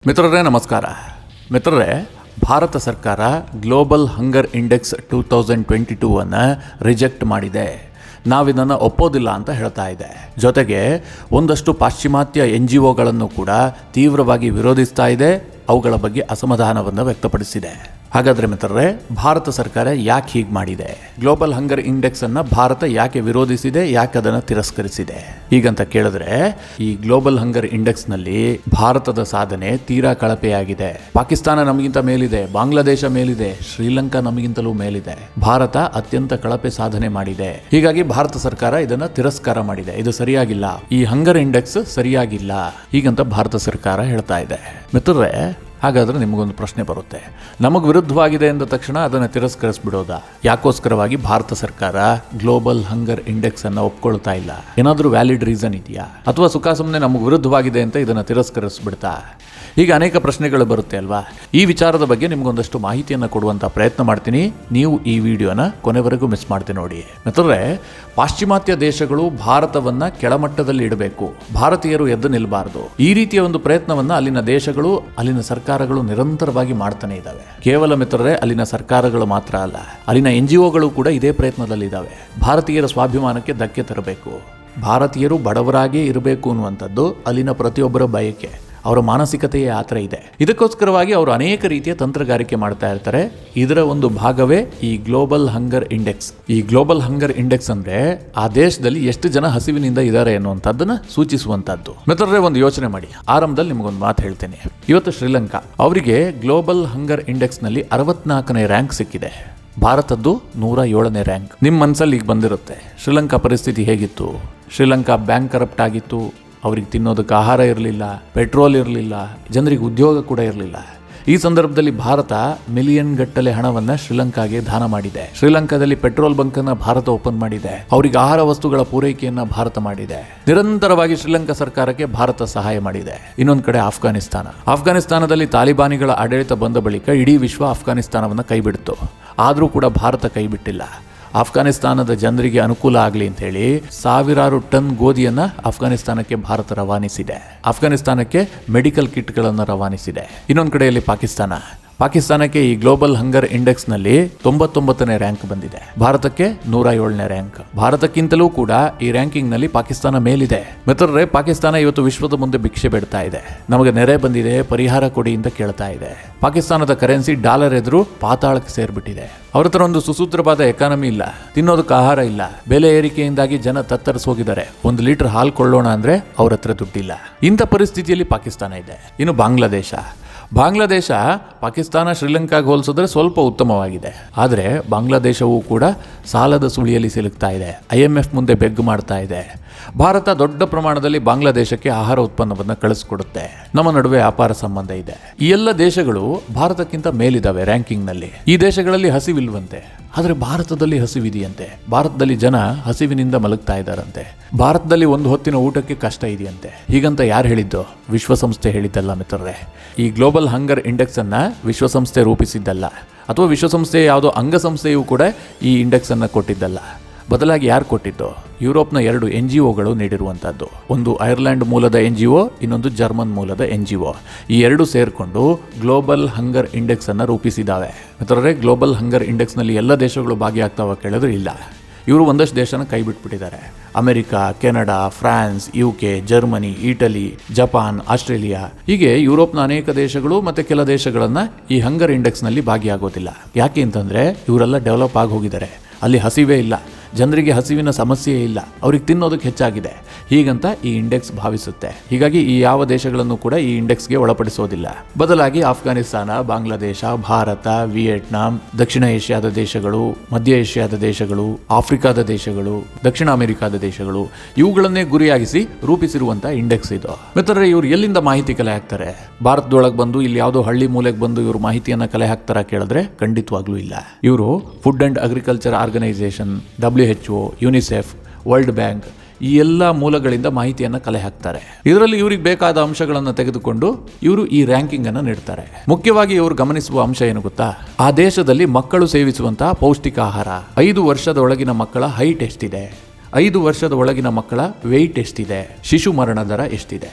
ಮಿತ್ರರೇ ನಮಸ್ಕಾರ. ಮಿತ್ರರೇ, ಭಾರತ ಸರ್ಕಾರ ಗ್ಲೋಬಲ್ ಹಂಗರ್ ಇಂಡೆಕ್ಸ್ 2022 ಅನ್ನು ರಿಜೆಕ್ಟ್ ಮಾಡಿದೆ. ನಾವಿದನ್ನು ಒಪ್ಪೋದಿಲ್ಲ ಅಂತ ಹೇಳ್ತಾ ಇದೆ. ಜೊತೆಗೆ ಒಂದಷ್ಟು ಪಾಶ್ಚಿಮಾತ್ಯ NGOಗಳನ್ನು ಕೂಡ ತೀವ್ರವಾಗಿ ವಿರೋಧಿಸ್ತಾ ಇದೆ. ಅವುಗಳ ಬಗ್ಗೆ ಅಸಮಾಧಾನವನ್ನು ವ್ಯಕ್ತಪಡಿಸಿದೆ. ಹಾಗಾದರೆ ಮಿತ್ರರೇ, ಭಾರತ ಸರ್ಕಾರ ಯಾಕೆ ಹೀಗೆ ಮಾಡಿದೆ? ಗ್ಲೋಬಲ್ ಹಂಗರ್ ಇಂಡೆಕ್ಸ್ ಅನ್ನು ಭಾರತ ಯಾಕೆ ವಿರೋಧಿಸಿದೆ, ಯಾಕೆ ಅದನ್ನು ತಿರಸ್ಕರಿಸಿದೆ ಹೀಗಂತ ಕೇಳಿದ್ರೆ, ಈ ಗ್ಲೋಬಲ್ ಹಂಗರ್ ಇಂಡೆಕ್ಸ್ ನಲ್ಲಿ ಭಾರತದ ಸಾಧನೆ ತೀರಾ ಕಳಪೆಯಾಗಿದೆ. ಪಾಕಿಸ್ತಾನ ನಮಗಿಂತ ಮೇಲಿದೆ, ಬಾಂಗ್ಲಾದೇಶ ಮೇಲಿದೆ, ಶ್ರೀಲಂಕಾ ನಮಗಿಂತಲೂ ಮೇಲಿದೆ. ಭಾರತ ಅತ್ಯಂತ ಕಳಪೆ ಸಾಧನೆ ಮಾಡಿದೆ. ಹೀಗಾಗಿ ಭಾರತ ಸರ್ಕಾರ ಇದನ್ನ ತಿರಸ್ಕಾರ ಮಾಡಿದೆ. ಇದು ಸರಿಯಾಗಿಲ್ಲ, ಈ ಹಂಗರ್ ಇಂಡೆಕ್ಸ್ ಸರಿಯಾಗಿಲ್ಲ ಹೀಗಂತ ಭಾರತ ಸರ್ಕಾರ ಹೇಳ್ತಾ ಇದೆ. ಮಿತ್ರರೇ, ಹಾಗಾದರೆ ನಿಮಗೊಂದು ಪ್ರಶ್ನೆ ಬರುತ್ತೆ. ನಮಗೆ ವಿರುದ್ಧವಾಗಿದೆ ಎಂದ ತಕ್ಷಣ ಅದನ್ನು ತಿರಸ್ಕರಿಸ್ಬಿಡೋದಾ? ಯಾಕೋಸ್ಕರವಾಗಿ ಭಾರತ ಸರ್ಕಾರ ಗ್ಲೋಬಲ್ ಹಂಗರ್ ಇಂಡೆಕ್ಸ್ ಅನ್ನು ಒಪ್ಕೊಳ್ತಾ ಇಲ್ಲ? ಏನಾದರೂ ವ್ಯಾಲಿಡ್ ರೀಸನ್ ಇದೆಯಾ? ಅಥವಾ ಸುಖ ಸುಮ್ಮನೆ ನಮಗೆ ವಿರುದ್ಧವಾಗಿದೆ ಅಂತ ಇದನ್ನು ತಿರಸ್ಕರಿಸ್ಬಿಡ್ತಾ? ಹೀಗೆ ಅನೇಕ ಪ್ರಶ್ನೆಗಳು ಬರುತ್ತೆ ಅಲ್ವಾ? ಈ ವಿಚಾರದ ಬಗ್ಗೆ ನಿಮಗೊಂದಷ್ಟು ಮಾಹಿತಿಯನ್ನು ಕೊಡುವಂಥ ಪ್ರಯತ್ನ ಮಾಡ್ತೀನಿ. ನೀವು ಈ ವಿಡಿಯೋನ ಕೊನೆವರೆಗೂ ಮಿಸ್ ಮಾಡ್ತೀನಿ ನೋಡಿ. ಮಿತ್ರರೇ, ಪಾಶ್ಚಿಮಾತ್ಯ ದೇಶಗಳು ಭಾರತವನ್ನ ಕೆಳಮಟ್ಟದಲ್ಲಿ ಇಡಬೇಕು, ಭಾರತೀಯರು ಎದ್ದು ನಿಲ್ಲಬಾರದು, ಈ ರೀತಿಯ ಒಂದು ಪ್ರಯತ್ನವನ್ನ ಅಲ್ಲಿನ ದೇಶಗಳು, ಅಲ್ಲಿನ ಸರ್ಕಾರಗಳು ನಿರಂತರವಾಗಿ ಮಾಡ್ತಾನೆ ಇದ್ದಾವೆ. ಕೇವಲ ಮಿತ್ರರೇ, ಅಲ್ಲಿನ ಸರ್ಕಾರಗಳು ಮಾತ್ರ ಅಲ್ಲ, ಅಲ್ಲಿನ NGOಗಳು ಕೂಡ ಇದೇ ಪ್ರಯತ್ನದಲ್ಲಿದ್ದಾವೆ. ಭಾರತೀಯರ ಸ್ವಾಭಿಮಾನಕ್ಕೆ ಧಕ್ಕೆ ತರಬೇಕು, ಭಾರತೀಯರು ಬಡವರಾಗೇ ಇರಬೇಕು ಅನ್ನುವಂಥದ್ದು ಅಲ್ಲಿನ ಪ್ರತಿಯೊಬ್ಬರ ಬಯಕೆ, ಅವರ ಮಾನಸಿಕತೆಯೇ ಆ ಥರ ಇದೆ. ಇದಕ್ಕೋಸ್ಕರವಾಗಿ ಅವರು ಅನೇಕ ರೀತಿಯ ತಂತ್ರಗಾರಿಕೆ ಮಾಡ್ತಾ ಇರ್ತಾರೆ. ಇದರ ಒಂದು ಭಾಗವೇ ಈ ಗ್ಲೋಬಲ್ ಹಂಗರ್ ಇಂಡೆಕ್ಸ್. ಈ ಗ್ಲೋಬಲ್ ಹಂಗರ್ ಇಂಡೆಕ್ಸ್ ಅಂದ್ರೆ ಆ ದೇಶದಲ್ಲಿ ಎಷ್ಟು ಜನ ಹಸಿವಿನಿಂದ ಇದ್ದಾರೆ ಅನ್ನುವಂಥದ್ದನ್ನ ಸೂಚಿಸುವಂತದ್ದು. ಮಿತ್ರರೇ, ಒಂದು ಯೋಚನೆ ಮಾಡಿ. ಆರಂಭದಲ್ಲಿ ನಿಮಗೊಂದು ಮಾತು ಹೇಳ್ತೇನೆ. ಇವತ್ತು ಶ್ರೀಲಂಕಾ ಅವರಿಗೆ ಗ್ಲೋಬಲ್ ಹಂಗರ್ ಇಂಡೆಕ್ಸ್ ನಲ್ಲಿ 64ನೇ ರ್ಯಾಂಕ್ ಸಿಕ್ಕಿದೆ. ಭಾರತದ್ದು 107ನೇ ರ್ಯಾಂಕ್. ನಿಮ್ಮ ಮನಸ್ಸಲ್ಲಿ ಈಗ ಬಂದಿರುತ್ತೆ, ಶ್ರೀಲಂಕಾ ಪರಿಸ್ಥಿತಿ ಹೇಗಿತ್ತು? ಶ್ರೀಲಂಕಾ ಬ್ಯಾಂಕ್ ಕರಪ್ಟ್ ಆಗಿತ್ತು, ಅವ್ರಿಗೆ ತಿನ್ನೋದಕ್ಕೆ ಆಹಾರ ಇರಲಿಲ್ಲ, ಪೆಟ್ರೋಲ್ ಇರಲಿಲ್ಲ, ಜನರಿಗೆ ಉದ್ಯೋಗ ಕೂಡ ಇರಲಿಲ್ಲ. ಈ ಸಂದರ್ಭದಲ್ಲಿ ಭಾರತ ಮಿಲಿಯನ್ ಗಟ್ಟಲೆ ಹಣವನ್ನ ಶ್ರೀಲಂಕಾಗೆ ದಾನ ಮಾಡಿದೆ. ಶ್ರೀಲಂಕಾದಲ್ಲಿ ಪೆಟ್ರೋಲ್ ಬಂಕ್ ಅನ್ನ ಭಾರತ ಓಪನ್ ಮಾಡಿದೆ. ಅವರಿಗೆ ಆಹಾರ ವಸ್ತುಗಳ ಪೂರೈಕೆಯನ್ನ ಭಾರತ ಮಾಡಿದೆ. ನಿರಂತರವಾಗಿ ಶ್ರೀಲಂಕಾ ಸರ್ಕಾರಕ್ಕೆ ಭಾರತ ಸಹಾಯ ಮಾಡಿದೆ. ಇನ್ನೊಂದು ಕಡೆ ಅಫ್ಘಾನಿಸ್ತಾನದಲ್ಲಿ ತಾಲಿಬಾನಿಗಳ ಆಡಳಿತ ಬಂದ ಬಳಿಕ ಇಡೀ ವಿಶ್ವ ಅಫ್ಘಾನಿಸ್ತಾನವನ್ನ ಕೈಬಿಡ್ತು. ಆದರೂ ಕೂಡ ಭಾರತ ಕೈಬಿಟ್ಟಿಲ್ಲ. ಅಫ್ಘಾನಿಸ್ತಾನದ ಜನರಿಗೆ ಅನುಕೂಲ ಆಗಲಿ ಅಂತ ಹೇಳಿ ಸಾವಿರಾರು ಟನ್ ಗೋಧಿಯನ್ನ ಅಫ್ಘಾನಿಸ್ತಾನಕ್ಕೆ ಭಾರತ ರವಾನಿಸಿದೆ. ಅಫ್ಘಾನಿಸ್ತಾನಕ್ಕೆ ಮೆಡಿಕಲ್ ಕಿಟ್ಗಳನ್ನು ರವಾನಿಸಿದೆ. ಇನ್ನೊಂದು ಕಡೆಯಲ್ಲಿ ಪಾಕಿಸ್ತಾನಕ್ಕೆ ಈ ಗ್ಲೋಬಲ್ ಹಂಗರ್ ಇಂಡೆಕ್ಸ್ ನಲ್ಲಿ 99ನೇ ರ್ಯಾಂಕ್ ಬಂದಿದೆ. ಭಾರತಕ್ಕೆ 107ನೇ ರ್ಯಾಂಕ್. ಭಾರತಕ್ಕಿಂತಲೂ ಕೂಡ ಈ ರ್ಯಾಂಕಿಂಗ್ ನಲ್ಲಿ ಪಾಕಿಸ್ತಾನ ಮೇಲಿದೆ. ಮಿತ್ರರೇ, ಪಾಕಿಸ್ತಾನ ಇವತ್ತು ವಿಶ್ವದ ಮುಂದೆ ಭಿಕ್ಷೆ ಬೇಡ್ತಾ ಇದೆ. ನಮಗೆ ನೆರೆ ಬಂದಿದೆ, ಪರಿಹಾರ ಕೊಡಿ ಅಂತ ಕೇಳ್ತಾ ಇದೆ. ಪಾಕಿಸ್ತಾನದ ಕರೆನ್ಸಿ ಡಾಲರ್ ಎದುರು ಪಾತಾಳಕ್ಕೆ ಸೇರ್ಬಿಟ್ಟಿದೆ. ಅವ್ರ ಹತ್ರ ಒಂದು ಸುಸೂತ್ರವಾದ ಎಕಾನಮಿ ಇಲ್ಲ, ತಿನ್ನೋದಕ್ಕೆ ಆಹಾರ ಇಲ್ಲ, ಬೆಲೆ ಏರಿಕೆಯಿಂದಾಗಿ ಜನ ತತ್ತರಿಸೋಗಿದ್ದಾರೆ. 1 ಲೀಟರ್ ಹಾಲು ಕೊಳ್ಳೋಣ ಅಂದ್ರೆ ಅವ್ರ ಹತ್ರ ದುಡ್ಡಿಲ್ಲ. ಇಂಥ ಪರಿಸ್ಥಿತಿಯಲ್ಲಿ ಪಾಕಿಸ್ತಾನ ಇದೆ. ಇನ್ನು ಬಾಂಗ್ಲಾದೇಶ ಪಾಕಿಸ್ತಾನ ಶ್ರೀಲಂಕಾಗೆ ಹೋಲಿಸಿದ್ರೆ ಸ್ವಲ್ಪ ಉತ್ತಮವಾಗಿದೆ. ಆದರೆ ಬಾಂಗ್ಲಾದೇಶವೂ ಕೂಡ ಸಾಲದ ಸುಳಿಯಲ್ಲಿ ಸಿಲುಕ್ತಾ ಇದೆ. IMF ಮುಂದೆ ಬೆಗ್ ಮಾಡ್ತಾ ಇದೆ. ಭಾರತ ದೊಡ್ಡ ಪ್ರಮಾಣದಲ್ಲಿ ಬಾಂಗ್ಲಾದೇಶಕ್ಕೆ ಆಹಾರ ಉತ್ಪನ್ನವನ್ನು ಕಳಿಸ್ಕೊಡುತ್ತೆ. ನಮ್ಮ ನಡುವೆ ವ್ಯಾಪಾರ ಸಂಬಂಧ ಇದೆ. ಈ ಎಲ್ಲ ದೇಶಗಳು ಭಾರತಕ್ಕಿಂತ ಮೇಲಿದ್ದಾವೆ ರ್ಯಾಂಕಿಂಗ್ ನಲ್ಲಿ. ಈ ದೇಶಗಳಲ್ಲಿ ಹಸಿವಿಲ್ವಂತೆ, ಆದರೆ ಭಾರತದಲ್ಲಿ ಹಸಿವಿದೆಯಂತೆ. ಭಾರತದಲ್ಲಿ ಜನ ಹಸಿವಿನಿಂದ ಮಲಗ್ತಾ ಇದ್ದಾರಂತೆ. ಭಾರತದಲ್ಲಿ ಒಂದು ಹೊತ್ತಿನ ಊಟಕ್ಕೆ ಕಷ್ಟ ಇದೆಯಂತೆ. ಹೀಗಂತ ಯಾರು ಹೇಳಿದ್ದು? ವಿಶ್ವಸಂಸ್ಥೆ ಹೇಳಿದ್ದಲ್ಲ ಮಿತ್ರರೇ. ಈ ಗ್ಲೋಬಲ್ ಹಂಗರ್ ಇಂಡೆಕ್ಸ್ ಅನ್ನ ವಿಶ್ವಸಂಸ್ಥೆ ರೂಪಿಸಿದ್ದಲ್ಲ, ಅಥವಾ ವಿಶ್ವಸಂಸ್ಥೆಯ ಯಾವುದೋ ಅಂಗಸಂಸ್ಥೆಯೂ ಕೂಡ ಈ ಇಂಡೆಕ್ಸ್ ಅನ್ನ ಕೊಟ್ಟಿದ್ದಲ್ಲ. ಬದಲಾಗಿ ಯಾರು ಕೊಟ್ಟಿದ್ದು? ಯುರೋಪ್ನ 2 NGOಗಳು ನೀಡಿರುವಂಥದ್ದು. ಒಂದು ಐರ್ಲೆಂಡ್ ಮೂಲದ NGO, ಇನ್ನೊಂದು ಜರ್ಮನ್ ಮೂಲದ NGO. ಈ 2 ಸೇರಿಕೊಂಡು ಗ್ಲೋಬಲ್ ಹಂಗರ್ ಇಂಡೆಕ್ಸ್ ಅನ್ನು ರೂಪಿಸಿದ್ದಾವೆ. ಮಿತ್ರರೇ, ಗ್ಲೋಬಲ್ ಹಂಗರ್ ಇಂಡೆಕ್ಸ್ ನಲ್ಲಿ ಎಲ್ಲ ದೇಶಗಳು ಭಾಗಿಯಾಗ್ತಾವ ಕೇಳಿದ್ರೆ ಇಲ್ಲ. ಇವರು ಒಂದಷ್ಟು ದೇಶನ ಕೈ ಬಿಟ್ಬಿಟ್ಟಿದ್ದಾರೆ. America, Canada, France, UK, Germany, Italy, Japan, Australia, ಹೀಗೆ ಯುರೋಪ್ನ ಅನೇಕ ದೇಶಗಳು ಮತ್ತೆ ಕೆಲ ದೇಶಗಳನ್ನ ಈ ಹಂಗರ್ ಇಂಡೆಕ್ಸ್ ನಲ್ಲಿ ಭಾಗಿಯಾಗೋದಿಲ್ಲ. ಯಾಕೆ ಅಂತಂದ್ರೆ ಇವರೆಲ್ಲ ಡೆವಲಪ್ ಆಗಿ ಹೋಗಿದ್ದಾರೆ. ಅಲ್ಲಿ ಹಸಿವೇ ಇಲ್ಲ, ಜನರಿಗೆ ಹಸಿವಿನ ಸಮಸ್ಯೆಯೇ ಇಲ್ಲ, ಅವ್ರಿಗೆ ತಿನ್ನೋದಕ್ಕೆ ಹೆಚ್ಚಾಗಿದೆ ಹೀಗಂತ ಈ ಇಂಡೆಕ್ಸ್ ಭಾವಿಸುತ್ತೆ. ಹೀಗಾಗಿ ಈ ಯಾವ ದೇಶಗಳನ್ನು ಕೂಡ ಈ ಇಂಡೆಕ್ಸ್ಗೆ ಒಳಪಡಿಸೋದಿಲ್ಲ. ಬದಲಾಗಿ ಅಫ್ಘಾನಿಸ್ತಾನ, ಬಾಂಗ್ಲಾದೇಶ, ಭಾರತ, ವಿಯೆಟ್ನಾಂ, ದಕ್ಷಿಣ ಏಷ್ಯಾದ ದೇಶಗಳು, ಮಧ್ಯ ಏಷ್ಯಾದ ದೇಶಗಳು, ಆಫ್ರಿಕಾದ ದೇಶಗಳು, ದಕ್ಷಿಣ ಅಮೆರಿಕಾದ ದೇಶಗಳು, ಇವುಗಳನ್ನೇ ಗುರಿಯಾಗಿಸಿ ರೂಪಿಸಿರುವಂತ ಇಂಡೆಕ್ಸ್ ಇದು. ಮಿತ್ರರೇ, ಇವರು ಎಲ್ಲಿಂದ ಮಾಹಿತಿ ಕಲೆ ಹಾಕ್ತಾರೆ? ಭಾರತದೊಳಗೆ ಬಂದು ಇಲ್ಲಿ ಯಾವುದೋ ಹಳ್ಳಿ ಮೂಲೆಗೆ ಬಂದು ಇವರು ಮಾಹಿತಿಯನ್ನ ಕಲೆ ಹಾಕ್ತಾರ ಕೇಳಿದ್ರೆ ಖಂಡಿತವಾಗ್ಲೂ ಇಲ್ಲ. ಇವರು food and agriculture organisation, WHO, UNICEF, World Bank, ಈ ಎಲ್ಲ ಮೂಲಗಳಿಂದ ಮಾಹಿತಿಯನ್ನು ಕಲೆ ಹಾಕ್ತಾರೆ. ಇದರಲ್ಲಿ ಇವರಿಗೆ ಬೇಕಾದ ಅಂಶಗಳನ್ನು ತೆಗೆದುಕೊಂಡು ಇವರು ಈ ರ್ಯಾಂಕಿಂಗ್ ಅನ್ನು ನೀಡ್ತಾರೆ. ಮುಖ್ಯವಾಗಿ ಇವರು ಗಮನಿಸುವ ಅಂಶ ಏನು ಗೊತ್ತಾ? ಆ ದೇಶದಲ್ಲಿ ಮಕ್ಕಳು ಸೇವಿಸುವಂತಹ ಪೌಷ್ಟಿಕ ಆಹಾರ, 5 ವರ್ಷದ ಒಳಗಿನ ಮಕ್ಕಳ ಹೈಟ್ ಎಷ್ಟಿದೆ, 5 ವರ್ಷದ ಒಳಗಿನ ಮಕ್ಕಳ ವೆಯ್ಟ್ ಎಷ್ಟಿದೆ, ಶಿಶು ಮರಣ ದರ ಎಷ್ಟಿದೆ,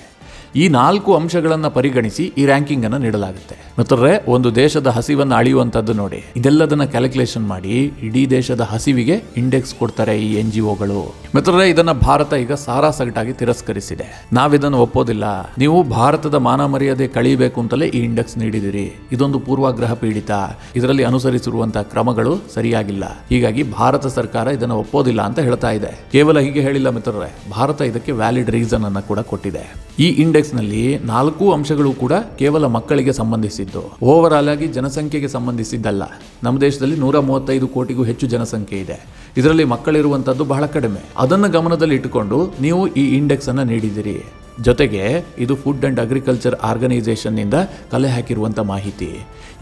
ಈ 4 ಅಂಶಗಳನ್ನು ಪರಿಗಣಿಸಿ ಈ ರ್ಯಾಂಕಿಂಗ್ ಅನ್ನು ನೀಡಲಾಗುತ್ತೆ. ಮಿತ್ರರೇ, ಒಂದು ದೇಶದ ಹಸಿವನ್ನು ಅಳೆಯುವಂತದ್ದು ನೋಡಿ, ಇದೆಲ್ಲದನ್ನ ಕ್ಯಾಲ್ಕುಲೇಷನ್ ಮಾಡಿ ಇಡೀ ದೇಶದ ಹಸಿವಿಗೆ ಇಂಡೆಕ್ಸ್ ಕೊಡ್ತಾರೆ ಈ NGOಗಳು. ಮಿತ್ರರೇ, ಇದನ್ನ ಭಾರತ ಈಗ ಸಾರಾಸಗಟಾಗಿ ತಿರಸ್ಕರಿಸಿದೆ. ನಾವಿದನ್ನು ಒಪ್ಪೋದಿಲ್ಲ. ನೀವು ಭಾರತದ ಮಾನ ಮರ್ಯಾದೆ ಕಳೀಬೇಕು ಅಂತಲೇ ಈ ಇಂಡೆಕ್ಸ್ ನೀಡಿದಿರಿ. ಇದೊಂದು ಪೂರ್ವಾಗ್ರಹ ಪೀಡಿತ. ಇದರಲ್ಲಿ ಅನುಸರಿಸಿರುವಂತಹ ಕ್ರಮಗಳು ಸರಿಯಾಗಿಲ್ಲ. ಹೀಗಾಗಿ ಭಾರತ ಸರ್ಕಾರ ಇದನ್ನು ಒಪ್ಪೋದಿಲ್ಲ ಅಂತ ಹೇಳ್ತಾ ಇದೆ. ಕೇವಲ ಹೀಗೆ ಹೇಳಿಲ್ಲ ಮಿತ್ರರೇ, ಭಾರತ ಇದಕ್ಕೆ ವ್ಯಾಲಿಡ್ ರೀಸನ್ ಅನ್ನು ಕೂಡ ಕೊಟ್ಟಿದೆ. ಈ ಇಂಡೆಕ್ಸ್ ನಲ್ಲಿ 4 ಅಂಶಗಳು ಕೂಡ ಕೇವಲ ಮಕ್ಕಳಿಗೆ ಸಂಬಂಧಿಸಿದ್ದು, ಓವರ್ ಆಲ್ ಆಗಿ ಜನಸಂಖ್ಯೆಗೆ ಸಂಬಂಧಿಸಿದ್ದಲ್ಲ. ನಮ್ಮ ದೇಶದಲ್ಲಿ 135 ಕೋಟಿಗೂ ಹೆಚ್ಚು ಜನಸಂಖ್ಯೆ ಇದೆ. ಇದರಲ್ಲಿ ಮಕ್ಕಳಿರುವಂತದ್ದು ಬಹಳ ಕಡಿಮೆ. ಅದನ್ನು ಗಮನದಲ್ಲಿ ಇಟ್ಟುಕೊಂಡು ನೀವು ಈ ಇಂಡೆಕ್ಸ್ ಅನ್ನು ನೀಡಿದಿರಿ. ಜೊತೆಗೆ ಇದು ಫುಡ್ ಅಂಡ್ ಅಗ್ರಿಕಲ್ಚರ್ ಆರ್ಗನೈಸೇಷನ್ ನಿಂದ ಕಲೆ ಹಾಕಿರುವಂತ ಮಾಹಿತಿ.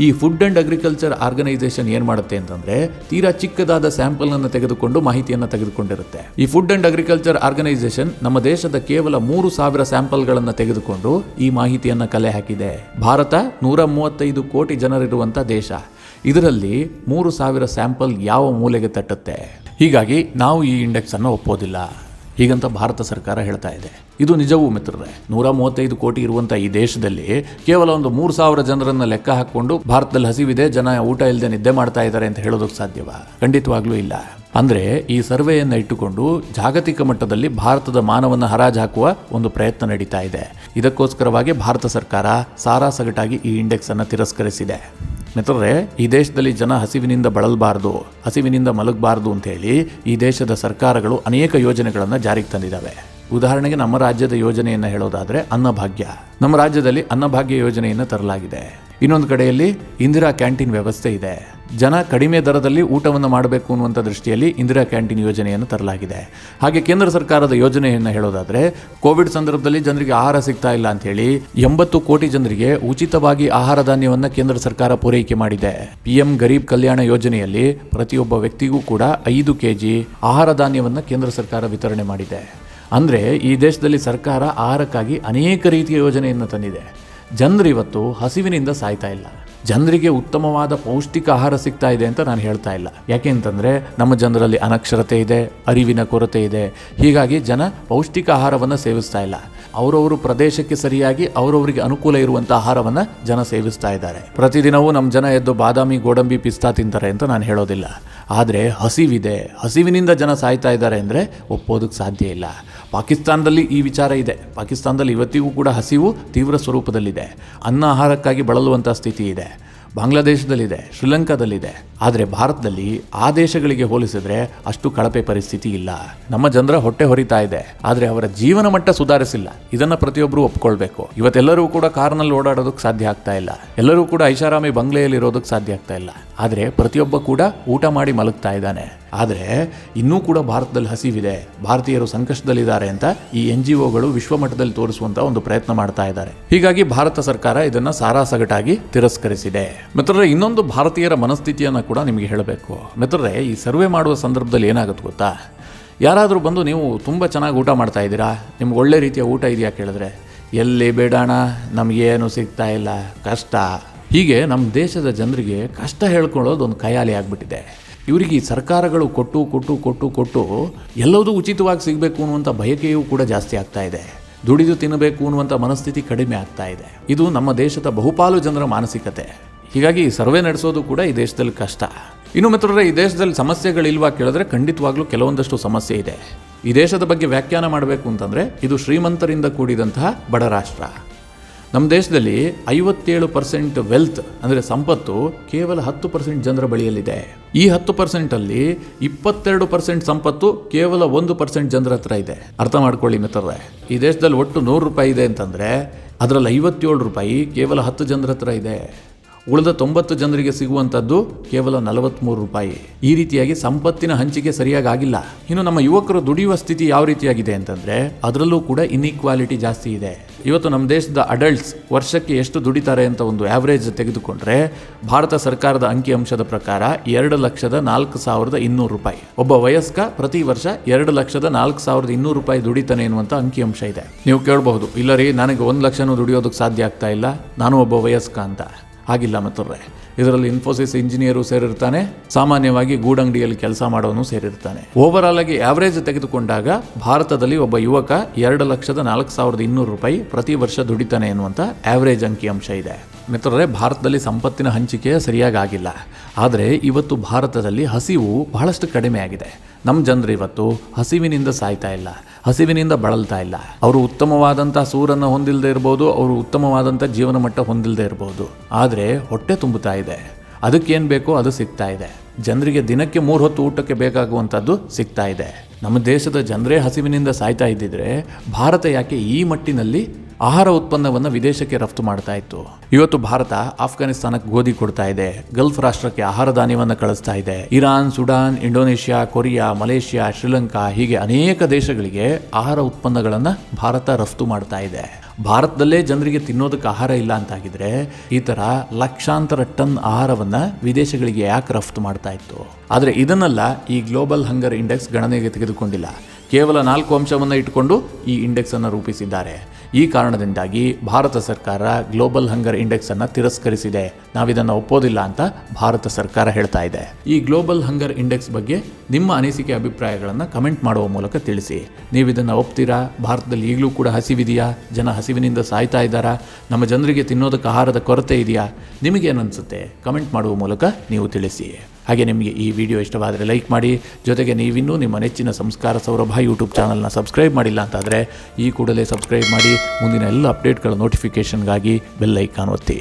ಈ ಫುಡ್ ಅಂಡ್ ಅಗ್ರಿಕಲ್ಚರ್ ಆರ್ಗನೈಸೇಷನ್ ಏನ್ ಮಾಡುತ್ತೆ ಅಂತಂದ್ರೆ, ತೀರಾ ಚಿಕ್ಕದಾದ ಸ್ಯಾಂಪಲ್ ಅನ್ನು ತೆಗೆದುಕೊಂಡು ಮಾಹಿತಿಯನ್ನು ತೆಗೆದುಕೊಂಡಿರುತ್ತೆ. ಈ ಫುಡ್ ಅಂಡ್ ಅಗ್ರಿಕಲ್ಚರ್ ಆರ್ಗನೈಸೇಷನ್ ನಮ್ಮ ದೇಶದ ಕೇವಲ 3,000 ಸ್ಯಾಂಪಲ್ಗಳನ್ನು ತೆಗೆದುಕೊಂಡು ಈ ಮಾಹಿತಿಯನ್ನು ಕಲೆ ಹಾಕಿದೆ. ಭಾರತ 135 ಕೋಟಿ ಜನರಿರುವಂತ ದೇಶ. ಇದರಲ್ಲಿ 3,000 ಸ್ಯಾಂಪಲ್ ಯಾವ ಮೂಲೆಗೆ ತಟ್ಟುತ್ತೆ? ಹೀಗಾಗಿ ನಾವು ಈ ಇಂಡೆಕ್ಸ್ ಅನ್ನು ಒಪ್ಪೋದಿಲ್ಲ ಹೀಗಂತ ಭಾರತ ಸರ್ಕಾರ ಹೇಳ್ತಾ ಇದೆ. ಇದು ನಿಜವೂ ಮಿತ್ರರೇ. 135 ಕೋಟಿ ಇರುವಂಥ ಈ ದೇಶದಲ್ಲಿ ಕೇವಲ ಒಂದು 3,000 ಜನರನ್ನ ಲೆಕ್ಕ ಹಾಕಿಕೊಂಡು ಭಾರತದಲ್ಲಿ ಹಸಿವಿದೆ, ಜನ ಊಟ ಇಲ್ಲದೆ ನಿದ್ದೆ ಮಾಡ್ತಾ ಇದ್ದಾರೆ ಅಂತ ಹೇಳೋದಕ್ಕೆ ಸಾಧ್ಯವಾ? ಖಂಡಿತವಾಗ್ಲೂ ಇಲ್ಲ. ಅಂದ್ರೆ ಈ ಸರ್ವೆಯನ್ನು ಇಟ್ಟುಕೊಂಡು ಜಾಗತಿಕ ಮಟ್ಟದಲ್ಲಿ ಭಾರತದ ಮಾನವನ್ನ ಹರಾಜು ಹಾಕುವ ಒಂದು ಪ್ರಯತ್ನ ನಡೀತಾ ಇದೆ. ಇದಕ್ಕೋಸ್ಕರವಾಗಿ ಭಾರತ ಸರ್ಕಾರ ಸಾರಾಸಗಟಾಗಿ ಈ ಇಂಡೆಕ್ಸ್ ಅನ್ನು ತಿರಸ್ಕರಿಸಿದೆ. ಮಿತ್ರರೇ, ಈ ದೇಶದಲ್ಲಿ ಜನ ಹಸಿವಿನಿಂದ ಬಳಲಬಾರದು, ಹಸಿವಿನಿಂದ ಮಲಗಬಾರದು ಅಂತ ಹೇಳಿ ಈ ದೇಶದ ಸರ್ಕಾರಗಳು ಅನೇಕ ಯೋಜನೆಗಳನ್ನು ಜಾರಿಗೆ ತಂದಿದ್ದಾವೆ. ಉದಾಹರಣೆಗೆ ನಮ್ಮ ರಾಜ್ಯದ ಯೋಜನೆಯನ್ನು ಹೇಳೋದಾದ್ರೆ ಅನ್ನಭಾಗ್ಯ. ನಮ್ಮ ರಾಜ್ಯದಲ್ಲಿ ಅನ್ನಭಾಗ್ಯ ಯೋಜನೆಯನ್ನು ತರಲಾಗಿದೆ. ಇನ್ನೊಂದು ಕಡೆಯಲ್ಲಿ ಇಂದಿರಾ ಕ್ಯಾಂಟೀನ್ ವ್ಯವಸ್ಥೆ ಇದೆ. ಜನ ಕಡಿಮೆ ದರದಲ್ಲಿ ಊಟವನ್ನು ಮಾಡಬೇಕು ಅನ್ನುವಂಥ ದೃಷ್ಟಿಯಲ್ಲಿ ಇಂದಿರಾ ಕ್ಯಾಂಟೀನ್ ಯೋಜನೆಯನ್ನು ತರಲಾಗಿದೆ. ಹಾಗೆ ಕೇಂದ್ರ ಸರ್ಕಾರದ ಯೋಜನೆಯನ್ನು ಹೇಳೋದಾದ್ರೆ, ಕೋವಿಡ್ ಸಂದರ್ಭದಲ್ಲಿ ಜನರಿಗೆ ಆಹಾರ ಸಿಗ್ತಾ ಇಲ್ಲ ಅಂತ ಹೇಳಿ 80 ಕೋಟಿ ಜನರಿಗೆ ಉಚಿತವಾಗಿ ಆಹಾರ ಧಾನ್ಯವನ್ನು ಕೇಂದ್ರ ಸರ್ಕಾರ ಪೂರೈಕೆ ಮಾಡಿದೆ. PM ಗರೀಬ್ ಕಲ್ಯಾಣ ಯೋಜನೆಯಲ್ಲಿ ಪ್ರತಿಯೊಬ್ಬ ವ್ಯಕ್ತಿಗೂ ಕೂಡ 5 kg ಆಹಾರ ಧಾನ್ಯವನ್ನು ಕೇಂದ್ರ ಸರ್ಕಾರ ವಿತರಣೆ ಮಾಡಿದೆ. ಅಂದ್ರೆ ಈ ದೇಶದಲ್ಲಿ ಸರ್ಕಾರ ಆಹಾರಕ್ಕಾಗಿ ಅನೇಕ ರೀತಿಯ ಯೋಜನೆಯನ್ನು ತಂದಿದೆ. ಜನರು ಇವತ್ತು ಹಸಿವಿನಿಂದ ಸಾಯ್ತಾ ಇಲ್ಲ. ಜನರಿಗೆ ಉತ್ತಮವಾದ ಪೌಷ್ಟಿಕ ಆಹಾರ ಸಿಗ್ತಾ ಇದೆ ಅಂತ ನಾನು ಹೇಳ್ತಾ ಇಲ್ಲ. ಯಾಕೆ ಅಂತಂದ್ರೆ ನಮ್ಮ ಜನರಲ್ಲಿ ಅನಕ್ಷರತೆ ಇದೆ, ಅರಿವಿನ ಕೊರತೆ ಇದೆ. ಹೀಗಾಗಿ ಜನ ಪೌಷ್ಟಿಕ ಆಹಾರವನ್ನು ಸೇವಿಸ್ತಾ ಇಲ್ಲ. ಅವರವರು ಪ್ರದೇಶಕ್ಕೆ ಸರಿಯಾಗಿ ಅವರವರಿಗೆ ಅನುಕೂಲ ಇರುವಂಥ ಆಹಾರವನ್ನು ಜನ ಸೇವಿಸ್ತಾ ಇದ್ದಾರೆ. ಪ್ರತಿದಿನವೂ ನಮ್ಮ ಜನ ಎದ್ದು ಬಾದಾಮಿ, ಗೋಡಂಬಿ, ಪಿಸ್ತಾ ತಿಂತಾರೆ ಅಂತ ನಾನು ಹೇಳೋದಿಲ್ಲ. ಆದರೆ ಹಸಿವಿದೆ, ಹಸಿವಿನಿಂದ ಜನ ಸಾಯ್ತಾ ಇದ್ದಾರೆ ಅಂದರೆ ಒಪ್ಪೋದಕ್ಕೆ ಸಾಧ್ಯ ಇಲ್ಲ. ಪಾಕಿಸ್ತಾನದಲ್ಲಿ ಈ ವಿಚಾರ ಇದೆ. ಪಾಕಿಸ್ತಾನದಲ್ಲಿ ಇವತ್ತಿಗೂ ಕೂಡ ಹಸಿವು ತೀವ್ರ ಸ್ವರೂಪದಲ್ಲಿದೆ. ಅನ್ನ ಆಹಾರಕ್ಕಾಗಿ ಬಳಲುವಂಥ ಸ್ಥಿತಿ ಇದೆ. ಬಾಂಗ್ಲಾದೇಶದಲ್ಲಿದೆ, ಶ್ರೀಲಂಕಾದಲ್ಲಿದೆ. ಆದರೆ ಭಾರತದಲ್ಲಿ ಆ ದೇಶಗಳಿಗೆ ಹೋಲಿಸಿದ್ರೆ ಅಷ್ಟು ಕಳಪೆ ಪರಿಸ್ಥಿತಿ ಇಲ್ಲ. ನಮ್ಮ ಜನರ ಹೊಟ್ಟೆ ಹೊರಿತಾ ಇದೆ, ಆದರೆ ಅವರ ಜೀವನ ಮಟ್ಟ ಸುಧಾರಿಸಿಲ್ಲ. ಇದನ್ನ ಪ್ರತಿಯೊಬ್ಬರು ಒಪ್ಕೊಳ್ಬೇಕು. ಇವತ್ತೆಲ್ಲರೂ ಕೂಡ ಕಾರ್ನಲ್ಲಿ ಓಡಾಡೋದಕ್ಕೆ ಸಾಧ್ಯ ಆಗ್ತಾ ಇಲ್ಲ. ಎಲ್ಲರೂ ಕೂಡ ಐಷಾರಾಮಿ ಬಂಗ್ಲೆಯಲ್ಲಿ ಇರೋದಕ್ಕೆ ಸಾಧ್ಯ ಆಗ್ತಾ ಇಲ್ಲ. ಆದರೆ ಪ್ರತಿಯೊಬ್ಬ ಕೂಡ ಊಟ ಮಾಡಿ ಮಲಗ್ತಾ ಇದ್ದಾನೆ. ಆದರೆ ಇನ್ನೂ ಕೂಡ ಭಾರತದಲ್ಲಿ ಹಸಿವಿದೆ, ಭಾರತೀಯರು ಸಂಕಷ್ಟದಲ್ಲಿದ್ದಾರೆ ಅಂತ ಈ NGOಗಳು ವಿಶ್ವಮಟ್ಟದಲ್ಲಿ ತೋರಿಸುವಂತ ಒಂದು ಪ್ರಯತ್ನ ಮಾಡ್ತಾ ಇದ್ದಾರೆ. ಹೀಗಾಗಿ ಭಾರತ ಸರ್ಕಾರ ಇದನ್ನ ಸಾರಾಸಗಟಾಗಿ ತಿರಸ್ಕರಿಸಿದೆ. ಮಿತ್ರರೇ, ಇನ್ನೊಂದು ಭಾರತೀಯರ ಮನಸ್ಥಿತಿಯನ್ನು ಕೂಡ ನಿಮಗೆ ಹೇಳಬೇಕು. ಮಿತ್ರರೇ, ಈ ಸರ್ವೆ ಮಾಡುವ ಸಂದರ್ಭದಲ್ಲಿ ಏನಾಗುತ್ತೆ ಗೊತ್ತಾ? ಯಾರಾದರೂ ಬಂದು ನೀವು ತುಂಬ ಚೆನ್ನಾಗಿ ಊಟ ಮಾಡ್ತಾ ಇದ್ದೀರಾ, ನಿಮ್ಗೆ ಒಳ್ಳೆ ರೀತಿಯ ಊಟ ಇದೆಯಾ ಕೇಳಿದ್ರೆ, ಎಲ್ಲಿ ಬೇಡಣ, ನಮಗೇನು ಸಿಗ್ತಾ ಇಲ್ಲ, ಕಷ್ಟ. ಹೀಗೆ ನಮ್ಮ ದೇಶದ ಜನರಿಗೆ ಕಷ್ಟ ಹೇಳ್ಕೊಳ್ಳೋದು ಒಂದು ಖಯಾಲಿ ಆಗಿಬಿಟ್ಟಿದೆ. ಇವರಿಗೆ ಈ ಸರ್ಕಾರಗಳು ಕೊಟ್ಟು ಕೊಟ್ಟು ಕೊಟ್ಟು ಕೊಟ್ಟು ಎಲ್ಲದೂ ಉಚಿತವಾಗಿ ಸಿಗಬೇಕು ಅನ್ನುವಂಥ ಬಯಕೆಯೂ ಕೂಡ ಜಾಸ್ತಿ ಆಗ್ತಾ ಇದೆ. ದುಡಿದು ತಿನ್ನಬೇಕು ಅನ್ನುವಂಥ ಮನಸ್ಥಿತಿ ಕಡಿಮೆ ಆಗ್ತಾ ಇದೆ. ಇದು ನಮ್ಮ ದೇಶದ ಬಹುಪಾಲು ಜನರ ಮಾನಸಿಕತೆ. ಹೀಗಾಗಿ ಈ ಸರ್ವೆ ನಡೆಸೋದು ಕೂಡ ಈ ದೇಶದಲ್ಲಿ ಕಷ್ಟ. ಇನ್ನು ಮಿತ್ರರೇ, ಈ ದೇಶದಲ್ಲಿ ಸಮಸ್ಯೆಗಳಿಲ್ವಾ ಕೇಳಿದ್ರೆ ಖಂಡಿತವಾಗ್ಲೂ ಕೆಲವೊಂದಷ್ಟು ಸಮಸ್ಯೆ ಇದೆ. ಈ ದೇಶದ ಬಗ್ಗೆ ವ್ಯಾಖ್ಯಾನ ಮಾಡಬೇಕು ಅಂತಂದರೆ ಇದು ಶ್ರೀಮಂತರಿಂದ ಕೂಡಿದಂತಹ ಬಡ ರಾಷ್ಟ್ರ. ನಮ್ಮ ದೇಶದಲ್ಲಿ 57% ವೆಲ್ತ್ ಅಂದರೆ ಸಂಪತ್ತು ಕೇವಲ 10% ಜನರ ಬಳಿಯಲ್ಲಿದೆ. ಈ 10%ಅಲ್ಲಿ 22% ಸಂಪತ್ತು ಕೇವಲ 1% ಜನರ ಹತ್ರ ಇದೆ. ಅರ್ಥ ಮಾಡ್ಕೊಳ್ಳಿ ಮಿತ್ರರೇ, ಈ ದೇಶದಲ್ಲಿ ಒಟ್ಟು 100 ರೂಪಾಯಿ ಇದೆ ಅಂತಂದರೆ ಅದರಲ್ಲಿ 57 ರೂಪಾಯಿ ಕೇವಲ 10 ಜನರ ಹತ್ರ ಇದೆ. ಉಳಿದ 90 ಜನರಿಗೆ ಸಿಗುವಂಥದ್ದು ಕೇವಲ 43 ರೂಪಾಯಿ. ಈ ರೀತಿಯಾಗಿ ಸಂಪತ್ತಿನ ಹಂಚಿಕೆ ಸರಿಯಾಗಿ ಆಗಿಲ್ಲ. ಇನ್ನು ನಮ್ಮ ಯುವಕರು ದುಡಿಯುವ ಸ್ಥಿತಿ ಯಾವ ರೀತಿಯಾಗಿದೆ ಅಂತಂದರೆ ಅದರಲ್ಲೂ ಕೂಡ ಇನ್ಇಕ್ವಾಲಿಟಿ ಜಾಸ್ತಿ ಇದೆ. ಇವತ್ತು ನಮ್ಮ ದೇಶದ ಅಡಲ್ಟ್ಸ್ ವರ್ಷಕ್ಕೆ ಎಷ್ಟು ದುಡಿತಾರೆ ಅಂತ ಒಂದು ಆವ್ರೇಜ್ ತೆಗೆದುಕೊಂಡ್ರೆ ಭಾರತ ಸರ್ಕಾರದ ಅಂಕಿಅಂಶದ ಪ್ರಕಾರ 2,04,200 ರೂಪಾಯಿ. ಒಬ್ಬ ವಯಸ್ಕ ಪ್ರತಿ ವರ್ಷ 2,04,200 ರೂಪಾಯಿ ದುಡಿತಾನೆ ಎನ್ನುವಂಥ ಅಂಕಿಅಂಶ ಇದೆ. ನೀವು ಕೇಳಬಹುದು, ಇಲ್ಲ ರೀ, ನನಗೆ 1 ಲಕ್ಷನೂ ದುಡಿಯೋದಕ್ಕೆ ಸಾಧ್ಯ ಆಗ್ತಾ ಇಲ್ಲ, ನಾನು ಒಬ್ಬ ವಯಸ್ಕ ಅಂತ. ಹಾಗಿಲ್ಲ ಮಿತ್ರರೇ. ಇದರಲ್ಲಿ ಇನ್ಫೋಸಿಸ್ ಇಂಜಿನಿಯರು ಸೇರಿರ್ತಾನೆ, ಸಾಮಾನ್ಯವಾಗಿ ಗೂಡಂಗಡಿಯಲ್ಲಿ ಕೆಲಸ ಮಾಡೋನು ಸೇರಿರ್ತಾನೆ. ಓವರ್ ಆಗಿ ಆವರೇಜ್ ತೆಗೆದುಕೊಂಡಾಗ ಭಾರತದಲ್ಲಿ ಒಬ್ಬ ಯುವಕ 2,04,200 ರೂಪಾಯಿ ಪ್ರತಿ ವರ್ಷ ದುಡಿತಾನೆ ಎನ್ನುವಂಥ ಆವರೇಜ್ ಅಂಕಿಅಂಶ ಇದೆ. ಮಿತ್ರರೇ, ಭಾರತದಲ್ಲಿ ಸಂಪತ್ತಿನ ಹಂಚಿಕೆ ಸರಿಯಾಗಿ ಆಗಿಲ್ಲ. ಆದರೆ ಇವತ್ತು ಭಾರತದಲ್ಲಿ ಹಸಿವು ಬಹಳಷ್ಟು ಕಡಿಮೆ ಆಗಿದೆ. ನಮ್ಮ ಜನರು ಇವತ್ತು ಹಸಿವಿನಿಂದ ಸಾಯ್ತಾ ಇಲ್ಲ, ಹಸಿವಿನಿಂದ ಬಳಲ್ತಾ ಇಲ್ಲ. ಅವರು ಉತ್ತಮವಾದಂಥ ಸೂರನ್ನು ಹೊಂದಿಲ್ಲದೆ ಇರ್ಬೋದು, ಅವರು ಉತ್ತಮವಾದಂಥ ಜೀವನ ಮಟ್ಟ ಹೊಂದಿಲ್ಲದೆ ಇರ್ಬೋದು, ಆದರೆ ಹೊಟ್ಟೆ ತುಂಬುತ್ತಾ ಇದೆ. ಅದಕ್ಕೇನು ಬೇಕೋ ಅದು ಸಿಗ್ತಾ ಇದೆ. ಜನರಿಗೆ ದಿನಕ್ಕೆ 3 ಹೊತ್ತು ಊಟಕ್ಕೆ ಬೇಕಾಗುವಂಥದ್ದು ಸಿಗ್ತಾ ಇದೆ. ನಮ್ಮ ದೇಶದ ಜನರೇ ಹಸಿವಿನಿಂದ ಸಾಯ್ತಾ ಇದ್ದಿದ್ರೆ ಭಾರತ ಯಾಕೆ ಈ ಮಟ್ಟಿನಲ್ಲಿ ಆಹಾರ ಉತ್ಪನ್ನವನ್ನು ವಿದೇಶಕ್ಕೆ ರಫ್ತು ಮಾಡ್ತಾ ಇತ್ತು? ಇವತ್ತು ಭಾರತ ಆಫ್ಘಾನಿಸ್ತಾನಕ್ಕೆ ಗೋಧಿ ಕೊಡ್ತಾ ಇದೆ, ಗಲ್ಫ್ ರಾಷ್ಟ್ರಕ್ಕೆ ಆಹಾರ ಧಾನ್ಯವನ್ನು ಕಳಿಸ್ತಾ ಇದೆ, Iran, Sudan, Indonesia, Korea, Malaysia, Sri Lanka ಹೀಗೆ ಅನೇಕ ದೇಶಗಳಿಗೆ ಆಹಾರ ಉತ್ಪನ್ನಗಳನ್ನು ಭಾರತ ರಫ್ತು ಮಾಡ್ತಾ ಇದೆ. ಭಾರತದಲ್ಲೇ ಜನರಿಗೆ ತಿನ್ನೋದಕ್ಕೆ ಆಹಾರ ಇಲ್ಲ ಅಂತಾಗಿದ್ರೆ ಈ ಥರ ಲಕ್ಷಾಂತರ ಟನ್ ಆಹಾರವನ್ನು ವಿದೇಶಗಳಿಗೆ ಯಾಕೆ ರಫ್ತು ಮಾಡ್ತಾ ಇತ್ತು? ಆದರೆ ಇದನ್ನೆಲ್ಲ ಈ ಗ್ಲೋಬಲ್ ಹಂಗರ್ ಇಂಡೆಕ್ಸ್ ಗಣನೆಗೆ ತೆಗೆದುಕೊಂಡಿಲ್ಲ. ಕೇವಲ 4 ಅಂಶವನ್ನು ಇಟ್ಟುಕೊಂಡು ಈ ಇಂಡೆಕ್ಸನ್ನು ರೂಪಿಸಿದ್ದಾರೆ. ಈ ಕಾರಣದಿಂದಾಗಿ ಭಾರತ ಸರ್ಕಾರ ಗ್ಲೋಬಲ್ ಹಂಗರ್ ಇಂಡೆಕ್ಸನ್ನು ತಿರಸ್ಕರಿಸಿದೆ. ನಾವಿದನ್ನು ಒಪ್ಪೋದಿಲ್ಲ ಅಂತ ಭಾರತ ಸರ್ಕಾರ ಹೇಳ್ತಾ ಇದೆ. ಈ ಗ್ಲೋಬಲ್ ಹಂಗರ್ ಇಂಡೆಕ್ಸ್ ಬಗ್ಗೆ ನಿಮ್ಮ ಅನಿಸಿಕೆ ಅಭಿಪ್ರಾಯಗಳನ್ನು ಕಮೆಂಟ್ ಮಾಡುವ ಮೂಲಕ ತಿಳಿಸಿ. ನೀವು ಇದನ್ನು ಒಪ್ತೀರಾ? ಭಾರತದಲ್ಲಿ ಈಗಲೂ ಕೂಡ ಹಸಿವಿದೆಯಾ? ಜನ ಹಸಿವಿನಿಂದ ಸಾಯ್ತಾ ಇದ್ದಾರಾ? ನಮ್ಮ ಜನರಿಗೆ ತಿನ್ನೋದಕ್ಕೆ ಆಹಾರದ ಕೊರತೆ ಇದೆಯಾ? ನಿಮಗೇನನ್ಸುತ್ತೆ? ಕಮೆಂಟ್ ಮಾಡುವ ಮೂಲಕ ನೀವು ತಿಳಿಸಿ. ಹಾಗೆ ನಿಮಗೆ ಈ ವಿಡಿಯೋ ಇಷ್ಟವಾದರೆ ಲೈಕ್ ಮಾಡಿ. ಜೊತೆಗೆ ನೀವಿನ್ನೂ ನಿಮ್ಮ ನೆಚ್ಚಿನ ಸಂಸ್ಕಾರ ಸೌರಭ ಯೂಟ್ಯೂಬ್ ಚಾನಲ್ನ ಸಬ್ಸ್ಕ್ರೈಬ್ ಮಾಡಿಲ್ಲ ಅಂತಾದರೆ ಈ ಕೂಡಲೇ ಸಬ್ಸ್ಕ್ರೈಬ್ ಮಾಡಿ. ಮುಂದಿನ ಎಲ್ಲ ಅಪ್ಡೇಟ್ಗಳ ನೋಟಿಫಿಕೇಷನ್ಗಾಗಿ ಬೆಲ್ ಐಕಾನ್ ಒತ್ತಿ.